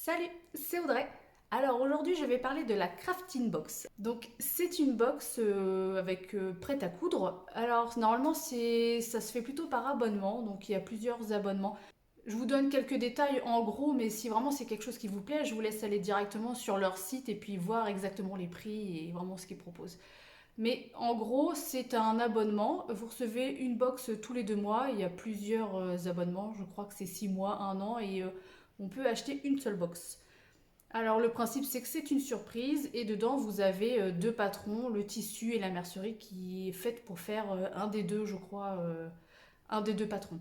Salut, c'est Audrey. Alors aujourd'hui je vais parler de la Crafting Box. Donc c'est une box avec prête à coudre. Alors normalement ça se fait plutôt par abonnement, donc il y a plusieurs abonnements. Je vous donne quelques détails en gros, mais si vraiment c'est quelque chose qui vous plaît, je vous laisse aller directement sur leur site et puis voir exactement les prix et vraiment ce qu'ils proposent. Mais en gros, c'est un abonnement. Vous recevez une box tous les 2 mois. Il y a plusieurs abonnements. Je crois que c'est 6 mois, 1 an. Et on peut acheter une seule box. Alors le principe, c'est que c'est une surprise. Et dedans, vous avez deux patrons, le tissu et la mercerie, qui est faite pour faire un des deux, je crois, un des deux patrons.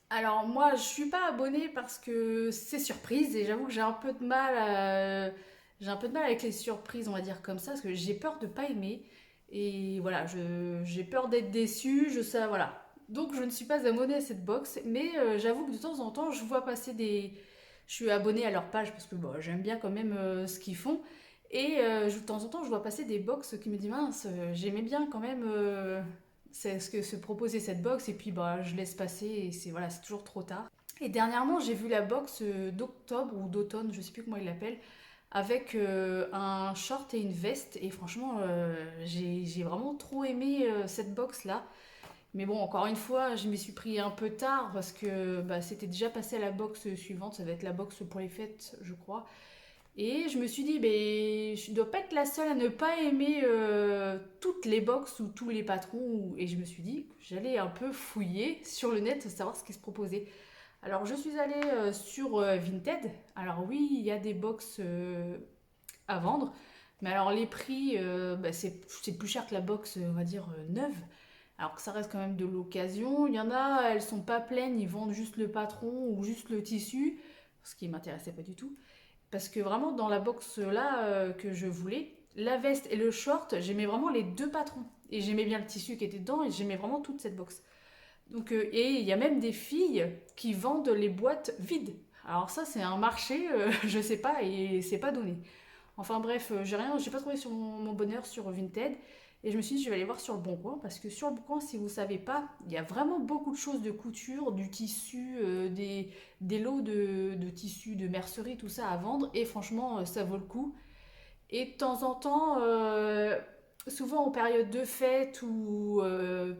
Alors moi, je suis pas abonnée parce que c'est surprise. Et j'avoue que j'ai un peu de mal j'ai un peu de mal avec les surprises, on va dire comme ça, parce que j'ai peur de pas aimer. Et voilà, j'ai peur d'être déçue, je sais, voilà. Donc je ne suis pas abonnée à cette box, mais j'avoue que de temps en temps, je vois passer des... Je suis abonnée à leur page parce que bon, j'aime bien quand même ce qu'ils font. Et de temps en temps, je vois passer des box qui me disent mince, j'aimais bien quand même c'est ce que se proposait cette box, et puis bah, je laisse passer, et c'est voilà, c'est toujours trop tard. Et dernièrement, j'ai vu la box d'octobre ou d'automne, je sais plus comment ils l'appellent, avec un short et une veste. Et franchement, j'ai vraiment trop aimé cette box-là. Mais bon, encore une fois, je m'y suis pris un peu tard parce que bah, c'était déjà passé à la box suivante. Ça va être la box pour les fêtes, je crois. Et je me suis dit, ben, je ne dois pas être la seule à ne pas aimer toutes les box ou tous les patrons. Et je me suis dit que j'allais un peu fouiller sur le net, savoir ce qui se proposait. Alors je suis allée sur Vinted. Alors oui, il y a des box à vendre. Mais alors les prix, bah, c'est plus cher que la box, on va dire, neuve. Alors que ça reste quand même de l'occasion. Il y en a, elles sont pas pleines, ils vendent juste le patron ou juste le tissu, ce qui m'intéressait pas du tout. Parce que vraiment, dans la box là que je voulais, la veste et le short, j'aimais vraiment les deux patrons. Et j'aimais bien le tissu qui était dedans, et j'aimais vraiment toute cette box. Donc, et il y a même des filles qui vendent les boîtes vides. Alors ça, c'est un marché, je sais pas, et c'est pas donné. Enfin bref, j'ai pas trouvé sur mon bonheur sur Vinted. Et je me suis dit, je vais aller voir sur le Bon Coin, parce que sur le Bon Coin, si vous savez pas, il y a vraiment beaucoup de choses de couture, du tissu, des lots de tissus, de mercerie, tout ça à vendre. Et franchement, ça vaut le coup. Et de temps en temps, souvent en période de fête ou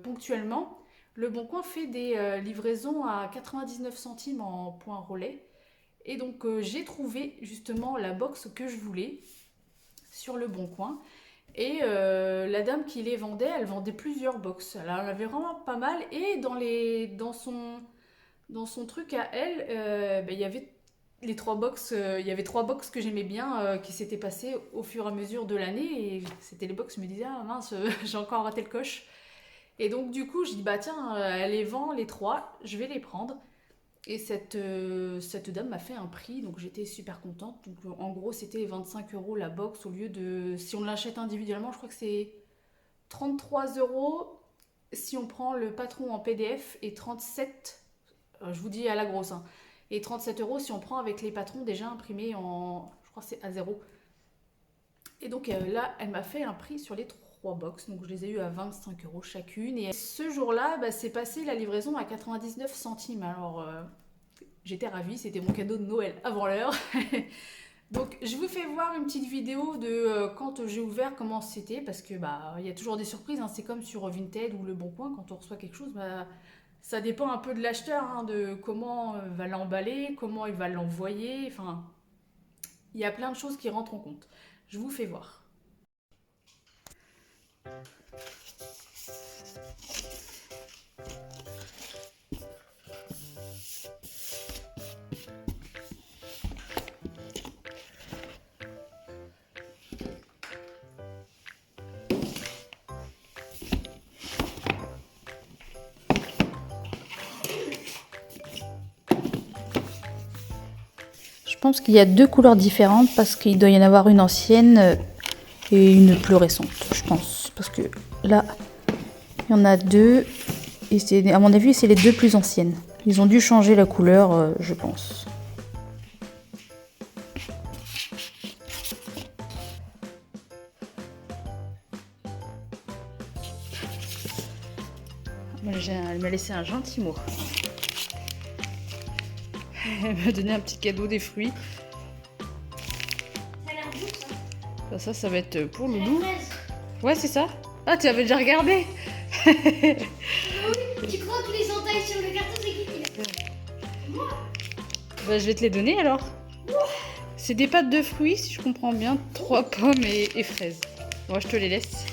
ponctuellement, le Bon Coin fait des livraisons à 99 centimes en point relais. Et donc j'ai trouvé justement la box que je voulais sur le Bon Coin. Et la dame qui les vendait, elle vendait plusieurs box. Elle en avait vraiment pas mal. Et dans son truc à elle, ben, il y avait les trois box, il y avait trois box que j'aimais bien qui s'étaient passées au fur et à mesure de l'année. Et c'était les box, je me disais, ah mince, j'ai encore raté le coche. Et donc du coup, je dis, bah tiens, elle les vend les trois, je vais les prendre. Et cette dame m'a fait un prix, donc j'étais super contente. Donc en gros, c'était 25 € la box au lieu de. Si on l'achète individuellement, je crois que c'est 33 € si on prend le patron en PDF et 37, je vous dis à la grosse, hein, et 37 € si on prend avec les patrons déjà imprimés en. Je crois que c'est à zéro. Et donc là, elle m'a fait un prix sur les trois box, donc je les ai eu à 25 € chacune. Et ce jour-là, bah, c'est passé la livraison à 99 centimes. Alors j'étais ravie, c'était mon cadeau de Noël avant l'heure. Donc je vous fais voir une petite vidéo de quand j'ai ouvert, comment c'était, parce que bah il y a toujours des surprises, hein. C'est comme sur Vinted ou Le Bon Coin, quand on reçoit quelque chose, bah, ça dépend un peu de l'acheteur, hein, de comment va l'emballer, comment il va l'envoyer, enfin il y a plein de choses qui rentrent en compte. Je vous fais voir. Je pense qu'il y a deux couleurs différentes parce qu'il doit y en avoir une ancienne et une plus récente, je pense. Parce que là, il y en a deux et à mon avis, c'est les deux plus anciennes. Ils ont dû changer la couleur, je pense. Elle m'a laissé un gentil mot. Elle m'a donné un petit cadeau, des fruits. Ça a l'air bon ça. Ça va être pour La Loulou. fraise. Ouais, c'est ça. Ah, tu avais déjà regardé. Oui, tu crois que les entailles sur le carton c'est qui l'a fait? Moi. Bah, je vais te les donner alors. C'est des pâtes de fruits, si je comprends bien. 3 pommes et fraises. Moi, je te les laisse.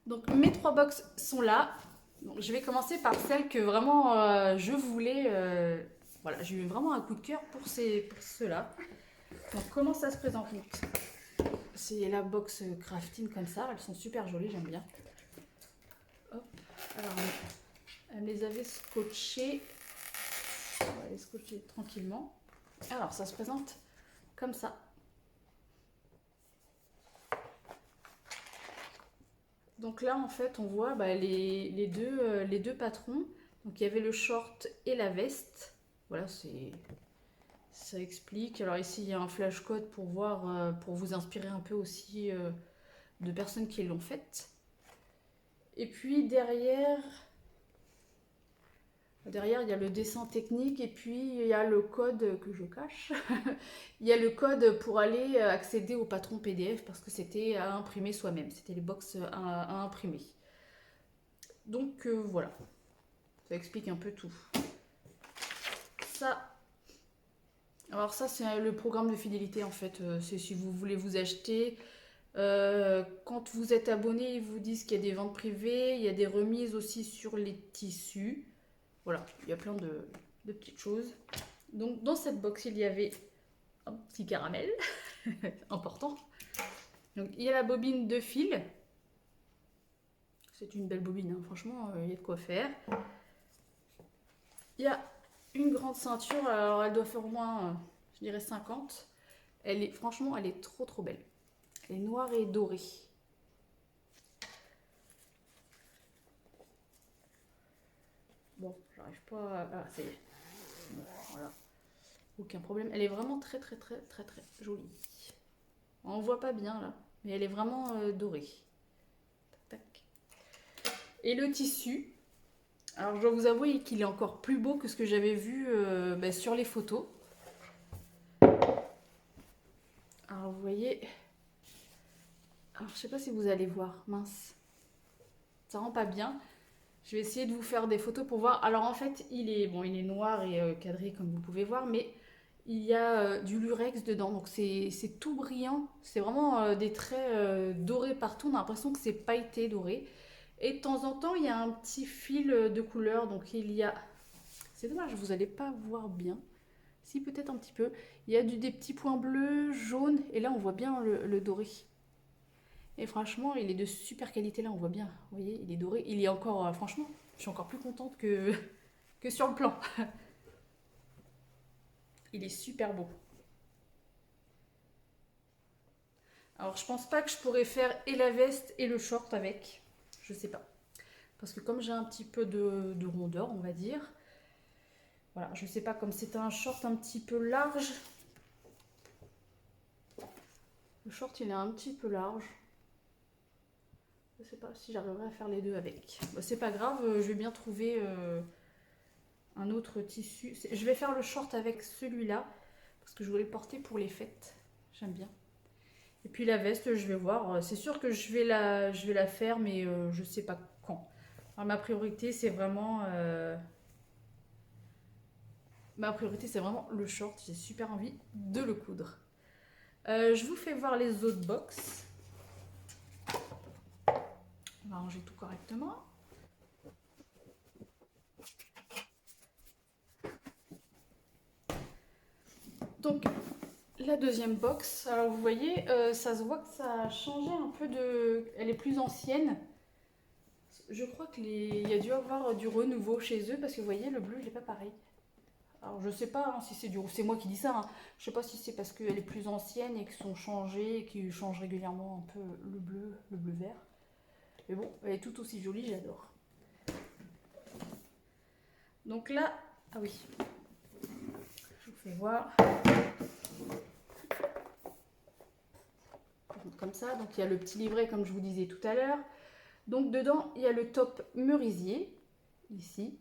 Donc, mes 3 box sont là. Donc, je vais commencer par celle que vraiment je voulais. Voilà, j'ai eu vraiment un coup de cœur pour ceux-là. Donc, comment ça se présente? C'est la box crafting comme ça. Elles sont super jolies, j'aime bien. Hop. Alors, elle les avait scotchées. On va les scotcher tranquillement. Alors, ça se présente comme ça. Donc là, en fait, on voit les deux patrons. Donc, il y avait le short et la veste. Voilà, ça explique. Alors ici, il y a un flash code pour voir, pour vous inspirer un peu aussi de personnes qui l'ont faite. Et puis derrière, il y a le dessin technique et puis il y a le code que je cache. Il y a le code pour aller accéder au patron PDF parce que c'était à imprimer soi-même. C'était les box à imprimer. Donc voilà, ça explique un peu tout. Alors ça c'est le programme de fidélité en fait. C'est si vous voulez vous acheter. Quand vous êtes abonné, ils vous disent qu'il y a des ventes privées, il y a des remises aussi sur les tissus. Voilà, il y a plein de petites choses. Donc dans cette box, il y avait un petit caramel, important. Donc il y a la bobine de fil. C'est une belle bobine, hein. Franchement, il y a de quoi faire. Il y a une grande ceinture, alors elle doit faire au moins, je dirais 50. Franchement, elle est trop belle. Elle est noire et dorée. Bon, j'arrive pas à... Ah, ça y est. Bon, voilà. Aucun problème. Elle est vraiment très jolie. On voit pas bien là, mais elle est vraiment dorée. Tac, tac. Et le tissu, alors je dois vous avouer qu'il est encore plus beau que ce que j'avais vu sur les photos. Alors vous voyez, alors je sais pas si vous allez voir, mince, ça rend pas bien. Je vais essayer de vous faire des photos pour voir. Alors en fait, il est noir et cadré comme vous pouvez voir, mais il y a du lurex dedans, donc c'est tout brillant. C'est vraiment des traits dorés partout. On a l'impression que c'est pailleté doré. Et de temps en temps, il y a un petit fil de couleur. Donc il y a... C'est dommage, vous n'allez pas voir bien. Si, peut-être un petit peu. Il y a des petits points bleus, jaunes. Et là, on voit bien le doré. Et franchement, il est de super qualité. Là, on voit bien. Vous voyez, il est doré. Il est encore... franchement, je suis encore plus contente que sur le plan. Il est super beau. Alors, je pense pas que je pourrais faire et la veste et le short avec. Je sais pas. Parce que comme j'ai un petit peu de rondeur, on va dire. Voilà, je sais pas, comme c'est un short un petit peu large. Le short, il est un petit peu large. Je sais pas si j'arriverai à faire les deux avec. Bah, c'est pas grave, je vais bien trouver un autre tissu. Je vais faire le short avec celui-là. Parce que je voulais le porter pour les fêtes. J'aime bien. Et puis la veste, je vais voir. C'est sûr que je vais la faire, mais je sais pas quand. Alors, ma priorité, c'est vraiment... le short. J'ai super envie de le coudre. Je vous fais voir les autres box. On va ranger tout correctement. Donc, la deuxième box. Alors, vous voyez, ça se voit que ça a changé un peu de... Elle est plus ancienne. Je crois qu'il y a dû avoir du renouveau chez eux parce que vous voyez, le bleu, il n'est pas pareil. Alors, je sais pas si c'est moi qui dis ça. Hein. Je sais pas si c'est parce qu'elle est plus ancienne et qu'ils sont changés et qu'ils changent régulièrement un peu le bleu vert. Mais bon, elle est tout aussi jolie, j'adore. Donc là, ah oui, je vous fais voir. Comme ça, donc il y a le petit livret comme je vous disais tout à l'heure. Donc dedans, il y a le top merisier, ici.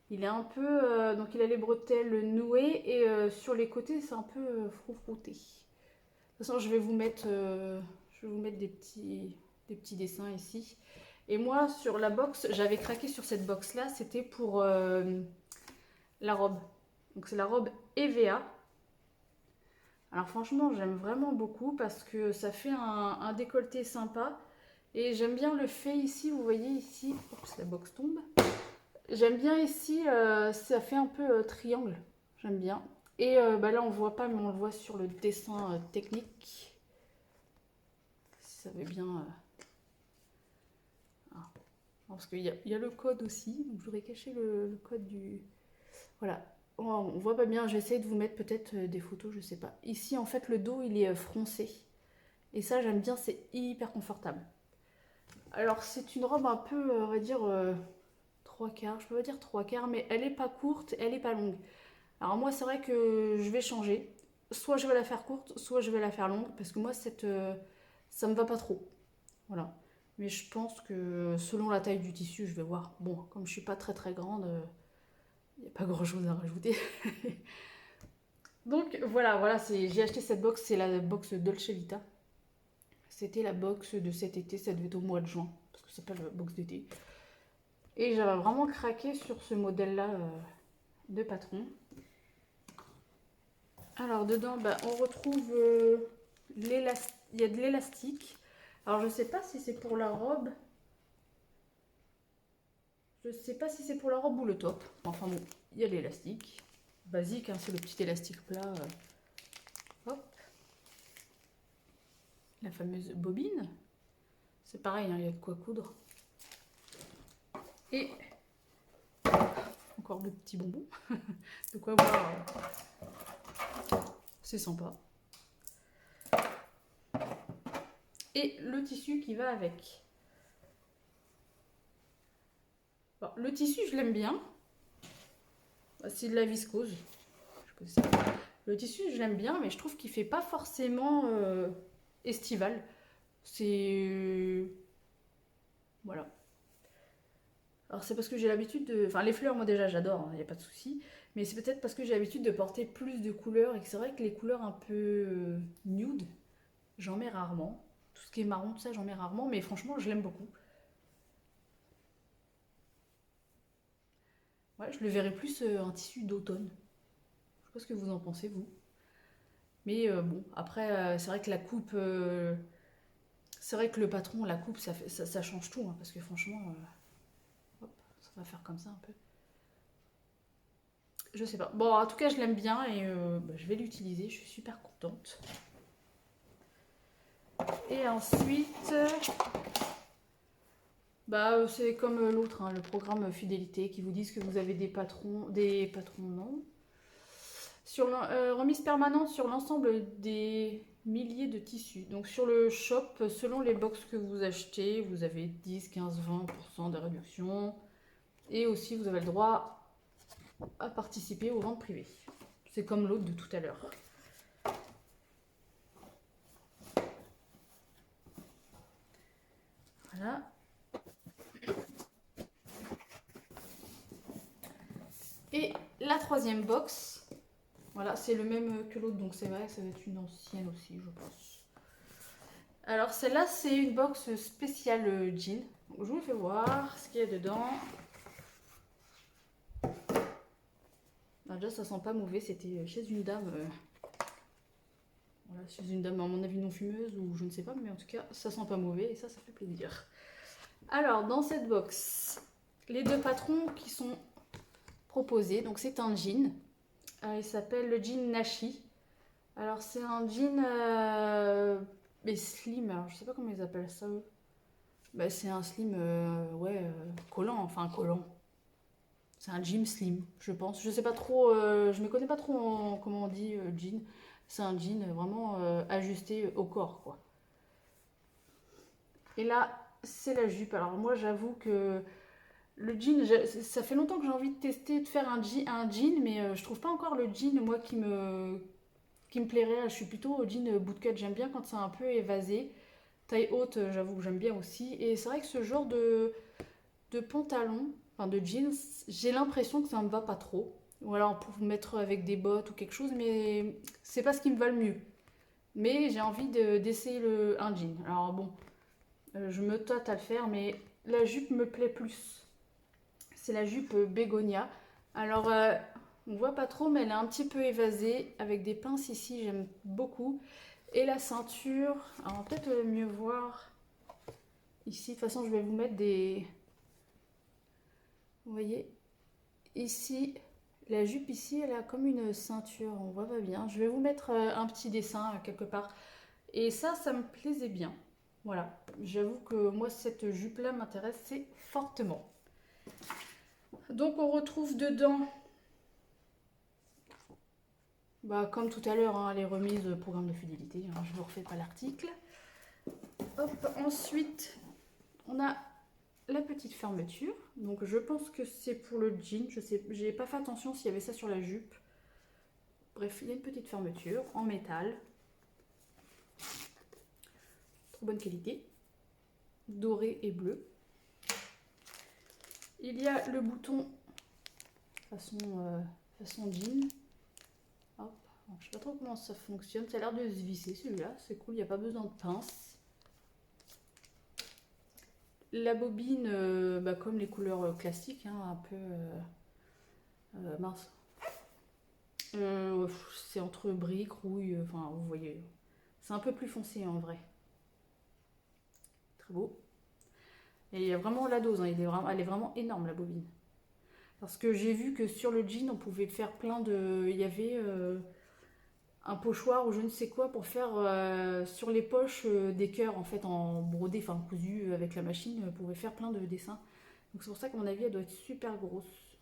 Il est un peu... donc il a les bretelles nouées et sur les côtés, c'est un peu froufrouté. De toute façon, je vais vous mettre des petits dessins ici. Et moi, sur la box, j'avais craqué sur cette box-là, c'était pour la robe. Donc c'est la robe EVA. Alors franchement, j'aime vraiment beaucoup parce que ça fait un décolleté sympa. Et j'aime bien le fait ici, vous voyez ici, oups, la box tombe. J'aime bien ici, ça fait un peu triangle, j'aime bien. Et bah là on voit pas, mais on le voit sur le dessin technique. Si ça veut bien... Ah. Parce qu'il y a le code aussi, donc j'aurais caché le code du... Voilà, on voit pas bien, j'essaie de vous mettre peut-être des photos, je sais pas. Ici en fait le dos il est froncé. Et ça j'aime bien, c'est hyper confortable. Alors c'est une robe un peu, on va dire, 3/4, je peux pas dire 3/4, mais elle est pas courte, elle est pas longue. Alors moi c'est vrai que je vais changer. Soit je vais la faire courte, soit je vais la faire longue, parce que moi ça me va pas trop. Voilà. Mais je pense que selon la taille du tissu, je vais voir. Bon, comme je suis pas très très grande, il n'y a pas grand chose à rajouter. Donc voilà, j'ai acheté cette box, c'est la box Dolce Vita. C'était la box de cet été, ça devait être au mois de juin, parce que ça s'appelle la box d'été. Et j'avais vraiment craqué sur ce modèle-là de patron. Alors dedans, bah, on retrouve il y a de l'élastique. Alors je sais pas si c'est pour la robe. Je sais pas si c'est pour la robe ou le top. Enfin bon, il y a l'élastique. Basique, hein, c'est le petit élastique plat. Hop. La fameuse bobine. C'est pareil, hein, il y a de quoi coudre. Et encore de petits bonbons. De quoi voir. C'est sympa. Et le tissu qui va avec. Bon, le tissu, je l'aime bien. C'est de la viscose. Le tissu, je l'aime bien, mais je trouve qu'il fait pas forcément estival. C'est... Voilà. Alors c'est parce que j'ai l'habitude de... Enfin les fleurs, moi déjà j'adore, il n'y a pas de souci. Mais c'est peut-être parce que j'ai l'habitude de porter plus de couleurs et que c'est vrai que les couleurs un peu nude, j'en mets rarement. Tout ce qui est marron, tout ça, j'en mets rarement. Mais franchement, je l'aime beaucoup. Ouais, je le verrais plus un tissu d'automne. Je sais pas ce que vous en pensez, vous. Mais bon, après, c'est vrai que la coupe... c'est vrai que le patron, la coupe, ça change tout. Hein, parce que franchement... hop, ça va faire comme ça un peu. Je sais pas. Bon, en tout cas, je l'aime bien et bah, je vais l'utiliser. Je suis super contente. Et ensuite... bah, c'est comme l'autre, hein, le programme fidélité, qui vous disent que vous avez des patrons non. Sur remise permanente sur l'ensemble des milliers de tissus. Donc sur le shop, selon les box que vous achetez, vous avez 10, 15, 20% de réduction. Et aussi, vous avez le droit à participer aux ventes privées. C'est comme l'autre de tout à l'heure. Voilà. Et la troisième box, voilà, c'est le même que l'autre, donc c'est vrai que ça va être une ancienne aussi, je pense. Alors celle-là, c'est une box spéciale jean. Donc, je vous fais voir ce qu'il y a dedans. Alors, déjà, ça sent pas mauvais, c'était chez une dame. Voilà, chez une dame, à mon avis, non fumeuse ou je ne sais pas, mais en tout cas, ça sent pas mauvais et ça fait plaisir. Alors, dans cette box, les deux patrons qui sont proposés, donc c'est un jean. Il s'appelle le jean Nashi. Alors, c'est un jean mais slim, alors je sais pas comment ils appellent ça eux. Bah, c'est un slim, collant, enfin collant. C'est un jean slim, je pense. Je sais pas trop, je me connais pas trop comment on dit jean. C'est un jean vraiment ajusté au corps, quoi. Et là, c'est la jupe. Alors moi, j'avoue que le jean, ça fait longtemps que j'ai envie de tester, de faire un jean, mais je trouve pas encore le jean, moi, qui me plairait. Je suis plutôt au jean bootcut. J'aime bien quand c'est un peu évasé. taille haute, j'avoue que j'aime bien aussi. Et c'est vrai que ce genre de pantalon, enfin de jeans, j'ai l'impression que ça me va pas trop. Ou alors pour mettre avec des bottes ou quelque chose, mais c'est pas ce qui me va le mieux. Mais j'ai envie d'essayer un jean. Alors bon, je me tâte à le faire, mais la jupe me plaît plus. C'est la jupe bégonia. Alors, on voit pas trop, mais elle est un petit peu évasée, avec des pinces ici, j'aime beaucoup. Et la ceinture, alors peut-être mieux voir ici. De toute façon, je vais vous mettre des... Vous voyez, ici, la jupe ici, elle a comme une ceinture, on voit pas bien. Je vais vous mettre un petit dessin quelque part. Et ça me plaisait bien. Voilà, j'avoue que moi, cette jupe-là m'intéressait fortement. Donc, on retrouve dedans, comme tout à l'heure, hein, les remises programme de fidélité. Hein, je ne vous refais pas l'article. Hop, ensuite, on a la petite fermeture. Donc, je pense que c'est pour le jean. Je sais, j'ai pas fait attention s'il y avait ça sur la jupe. Bref, il y a une petite fermeture en métal. Trop bonne qualité. Doré et bleu. Il y a le bouton façon jean. Hop. Alors, je sais pas trop comment ça fonctionne. Ça a l'air de se visser celui-là. C'est cool, il n'y a pas besoin de pince. La bobine, comme les couleurs classiques, hein, un peu mince. C'est entre briques, rouille, enfin vous voyez. C'est un peu plus foncé en vrai. Très beau. Et il y a vraiment la dose, hein, elle est vraiment énorme la bobine. Parce que j'ai vu que sur le jean, on pouvait faire plein de... Il y avait un pochoir ou je ne sais quoi pour faire sur les poches des cœurs en fait en brodé, enfin cousu avec la machine. On pouvait faire plein de dessins. Donc c'est pour ça qu'à mon avis, elle doit être super grosse.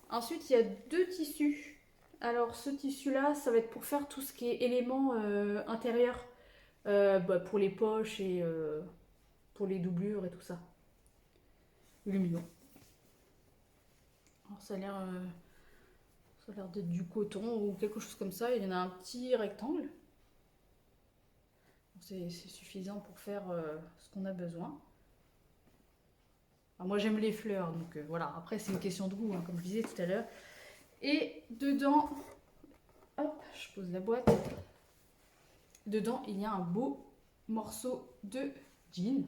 Ensuite, il y a deux tissus. Alors ce tissu-là, ça va être pour faire tout ce qui est éléments intérieurs. Pour les poches et pour les doublures et tout ça. Il est mignon. Alors ça a l'air d'être du coton ou quelque chose comme ça. Il y en a un petit rectangle. C'est suffisant pour faire ce qu'on a besoin. Alors moi j'aime les fleurs, donc voilà. Après c'est une question de goût, hein, comme je disais tout à l'heure. Et dedans, hop, je pose la boîte. Dedans, il y a un beau morceau de jean.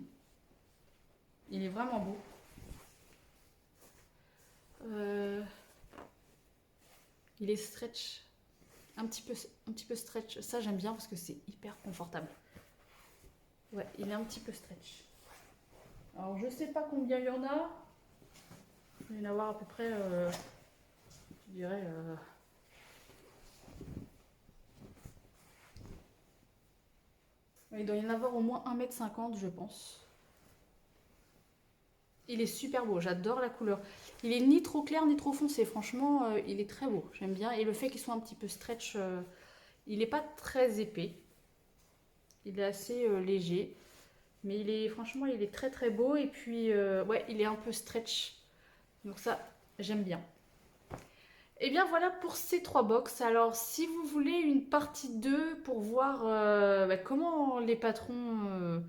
Il est vraiment beau. Il est stretch. Un petit peu stretch. Ça, j'aime bien parce que c'est hyper confortable. Ouais, il est un petit peu stretch. Alors, je sais pas combien il y en a. Il va y en avoir à peu près, je dirais... Il doit y en avoir au moins 1,50 m, je pense. Il est super beau, j'adore la couleur. Il est ni trop clair ni trop foncé, franchement, il est très beau, j'aime bien. Et le fait qu'il soit un petit peu stretch, il n'est pas très épais. Il est assez léger. Mais franchement, il est très très beau. Et puis, ouais, il est un peu stretch. Donc ça, j'aime bien. Et bien voilà pour ces 3 box. Alors si vous voulez une partie 2 pour voir comment les patrons,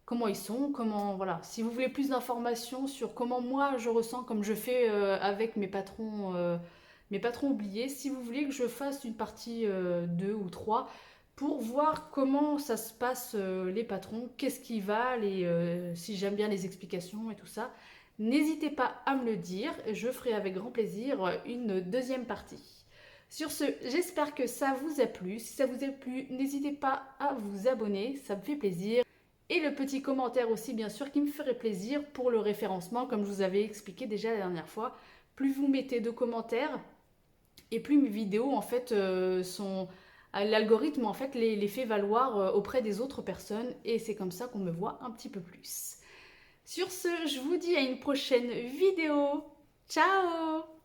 comment ils sont, voilà. Si vous voulez plus d'informations sur comment moi je ressens, comme je fais avec mes patrons oubliés, si vous voulez que je fasse une partie 2 ou 3 pour voir comment ça se passe les patrons, qu'est-ce qui va, si j'aime bien les explications et tout ça. N'hésitez pas à me le dire, je ferai avec grand plaisir une deuxième partie. Sur ce, j'espère que ça vous a plu. Si ça vous a plu, n'hésitez pas à vous abonner, ça me fait plaisir. Et le petit commentaire aussi, bien sûr, qui me ferait plaisir pour le référencement, comme je vous avais expliqué déjà la dernière fois. Plus vous mettez de commentaires, et plus mes vidéos, en fait, l'algorithme, en fait, les fait valoir auprès des autres personnes. Et c'est comme ça qu'on me voit un petit peu plus. Sur ce, je vous dis à une prochaine vidéo. Ciao!